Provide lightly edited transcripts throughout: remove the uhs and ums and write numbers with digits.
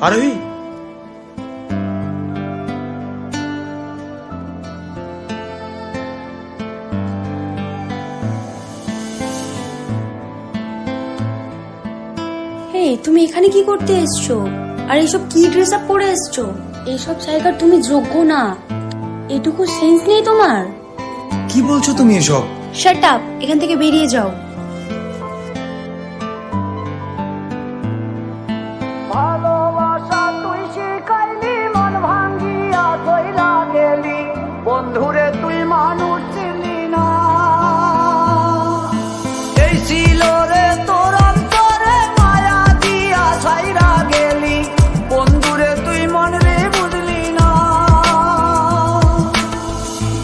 আরোহী, তুমি এখানে কি করতে এসছো? আর এইসব কি ড্রেস আপ পরে এসছো? এইসব জায়গার তুমি যোগ্য না। এটুকু সেন্স নেই তোমার? কি বলছো তুমি এসব? শাট আপ, এখান থেকে বেরিয়ে যাও। ভালোবাসা তুই শিখাইলি, মন ভাঙ্গিয়া কইরা গেলি, বন্ধুরে তুই মানুষ ছিলি না। এই ছিল রে তোর অন্তরে মায়া দিয়া ছাইরা গেলি, বন্ধুরে তুই মন রে বুঝলি না।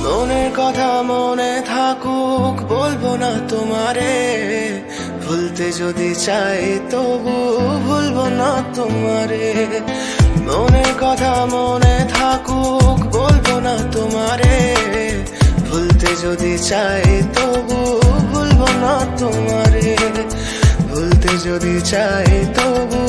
মনের কথা মনে থাকুক, বলবো না তোমারে, ভুলতে যদি চাই তবু ভুলবো না তোমারে। মনের কথা মনে থাকুক, বলবো না তোমারে, ভুলতে যদি চাই তবু ভুলবো না তোমারে। ভুলতে যদি চাই তবু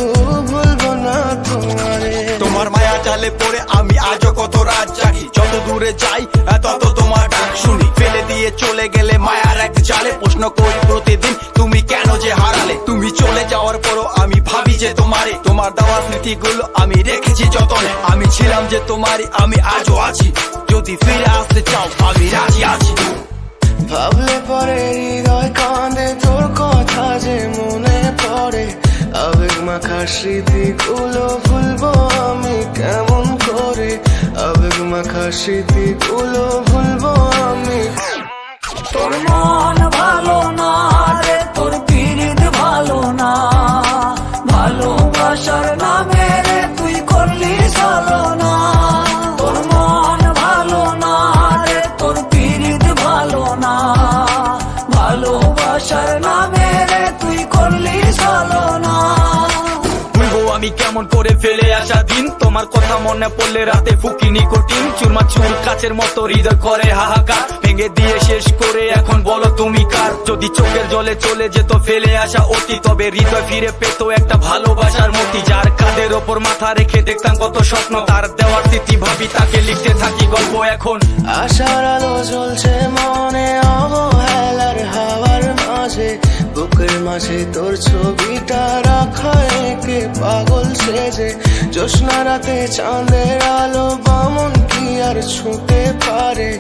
ভুলবো না তোমারে। তোমার মায়া জালে পড়ে আমি আজও কত রাত জাগি, যত দূরে যাই তত তোমার ডাক শুনি। ফেলে দিয়ে চলে গেলে মায়ার এক জালে, প্রশ্ন করি প্রতিদিন তুমি কেন যে হারালে। তুমি চলে যাওয়ার পরও আমি ভাবি যে তোমারে, তোমার দেওয়া স্মৃতিগুলো আমি রেখেছি যতনে। আমি ছিলাম যে তোমারই, আমি আজও আছি, যদি ফিরে আসতে চাও আমি রাজি আছি। ভাবলে পরে হৃদয় কাঁদে, তোর কথা যে মনে পড়ে, আবেগ মাখা স্মৃতিগুলো ভুলবো আমি কেমন করে। আবেগ মাখা স্মৃতিগুলো ভুলবো আমি। তোর মন ভালো না রে, তোর পীড়িত ভালো না, ভালোবাসার নামে রে তুই করলি ছলনা। তোর মন ভালো না রে, তোর পীড়িত ভালো না, ভালোবাসার নামে রে তুই করলি ছলনা। ভুলবো আমি কেমন করে ফেলে আসা দিন, তোমার কথা মনে পড়লে রাতে ফুকি নিকোটিন। চুরমা চুর কাচের মতো হৃদয় করে হাহাকার, ভেঙে দিয়ে শেষ করে এখন বলো তুমি কার। যদি চোখের জলে চলে যেত ফেলে আসা অতি, তবে হৃদয় ফিরে পেত একটা ভালোবাসার মতি। যার কাঁধের ওপর মাথা রেখে দেখতাম কত স্বপ্ন, তার দেওয়ার স্মৃতি ভাবি তাকে লিখতে থাকি গল্প এখন। আশার আলো জ্বলছে মনে অবহেলার হাওয়ার মাঝে, বুকের মাঝে তোর ছবিটা রাখা একে পাগল সেজে। জ্যোৎস্না রাতে চাঁদের আলো বামন কি আর ছুঁতে পারে।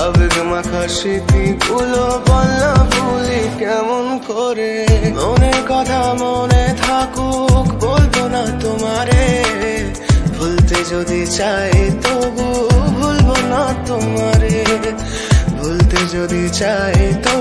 আবেগ মাখা স্মৃতিগুলো বলনা ভুলি কেমন করে। মনের কথা মনে থাকুক, বলবো না তোমারে, ভুলতে যদি চাই তবু ভুলবো না তোমারে। ভুলতে যদি চাই তো